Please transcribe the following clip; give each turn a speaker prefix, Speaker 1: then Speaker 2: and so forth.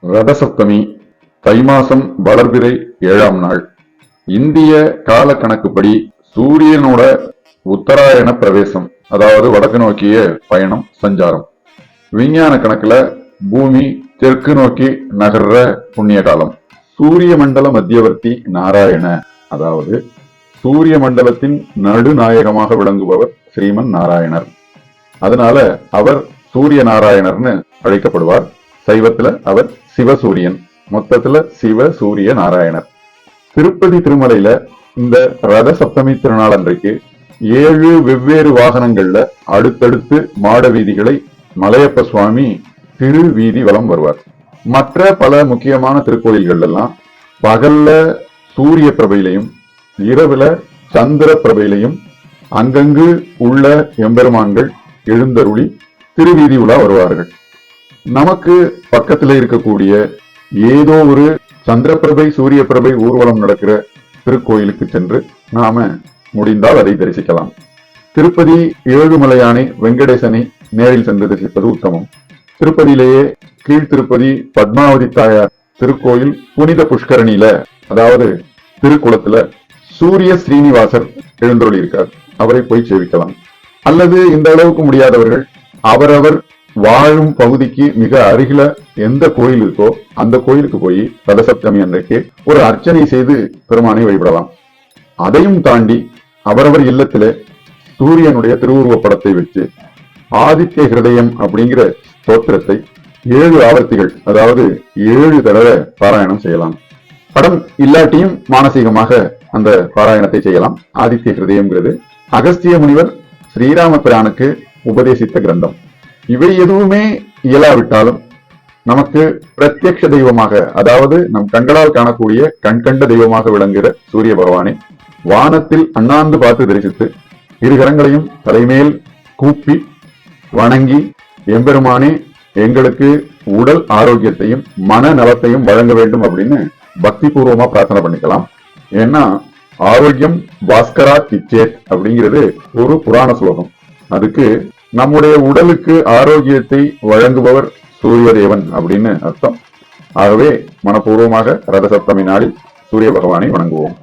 Speaker 1: ரதசப்தமி தை மாசம் வளர்பிறை 7ஆம் நாள். இந்திய கால கணக்குப்படி சூரியனோட உத்தராயண பிரவேசம், அதாவது வடக்கு நோக்கிய பயணம், சஞ்சாரம். விஞ்ஞான கணக்குல பூமி தெற்கு நோக்கி நகர்ற புண்ணிய காலம். சூரிய மண்டல மத்தியவர்த்தி நாராயண, அதாவது சூரிய மண்டலத்தின் நடுநாயகமாக விளங்குபவர் ஸ்ரீமன் நாராயணர். அதனால அவர் சூரிய நாராயணர்னு அழைக்கப்படுவார். சைவத்துல அவர் சிவசூரியன். மொத்தத்துல சிவ சூரிய நாராயணர். திருப்பதி திருமலையில இந்த ரத சப்தமி திருநாள் அன்றைக்கு 7 வெவ்வேறு வாகனங்கள்ல அடுத்தடுத்து மாட வீதிகளை மலையப்ப சுவாமி திரு வீதி வலம் வருவார். மற்ற பல முக்கியமான திருக்கோயில்கள் எல்லாம் பகல்ல சூரிய பிரபையிலையும் இரவுல சந்திர பிரபையிலையும் அங்கங்கு உள்ள எம்பெருமான்கள் எழுந்தருளி திருவீதி உலா வருவார்கள். நமக்கு பக்கத்துல இருக்கக்கூடிய ஏதோ ஒரு சந்திரபிரபை சூரிய பிரபை ஊர்வலம் நடக்கிற திருக்கோயிலுக்கு சென்று நாம முடிந்தால் அதை தரிசிக்கலாம். திருப்பதி ஏழுமலையானை வெங்கடேசனை நேரில் சென்று தரிசிப்பது உத்தமம். திருப்பதியிலேயே கீழ் திருப்பதி பத்மாவதி தாயார் திருக்கோயில் புனித புஷ்கரணியில, அதாவது திருக்குளத்துல சூரிய ஸ்ரீனிவாசர் எழுந்தருளி இருக்கார். அவரை போய் சேவிக்கலாம். அல்லது இந்த அளவுக்கு முடியாதவர்கள் அவரவர் வாழும் பகுதிக்கு மிக அருகில எந்த கோயில் இருக்கோ அந்த கோயிலுக்கு போய் ரதசப்தமி அன்றைக்கு ஒரு அர்ச்சனை செய்து பெருமானை வழிபடலாம். அதையும் தாண்டி அவரவர் இல்லத்திலே சூரியனுடைய திருவுருவ படத்தை வச்சு ஆதித்ய ஹிருதயம் அப்படிங்கிற ஸ்தோத்திரத்தை 7 ஆவர்த்திகள், அதாவது 7 தடவை பாராயணம் செய்யலாம். படம் இல்லாட்டியும் மானசீகமாக அந்த பாராயணத்தை செய்யலாம். ஆதித்ய ஹிருதயம்ங்கிறது அகஸ்திய முனிவர் ஸ்ரீராம பிரானுக்கு உபதேசித்த கிரந்தம். இவை எதுவுமே இயலாவிட்டாலும் நமக்கு பிரத்யக்ஷ தெய்வமாக, அதாவது நம் கண்களால் காணக்கூடிய கண்கண்ட தெய்வமாக விளங்குகிற சூரிய பகவானை வானத்தில் அண்ணாந்து பார்த்து தரிசித்து இருகரங்களையும் தலைமேல் கூப்பி வணங்கி, எம்பெருமானே எங்களுக்கு உடல் ஆரோக்கியத்தையும் மன நலத்தையும் வழங்க வேண்டும் அப்படின்னு பக்தி பூர்வமா பிரார்த்தனை பண்ணிக்கலாம். ஏன்னா ஆரோக்கியம் பாஸ்கரா இச்சேத் அப்படிங்கிறது ஒரு புராண ஸ்லோகம். அதுக்கு நம்முடைய உடலுக்கு ஆரோக்கியத்தை வழங்குபவர் சூரிய தேவன் அப்படின்னு அர்த்தம். ஆகவே மனப்பூர்வமாக ரத சப்தமி நாளில் சூரிய பகவானை வணங்குவோம்.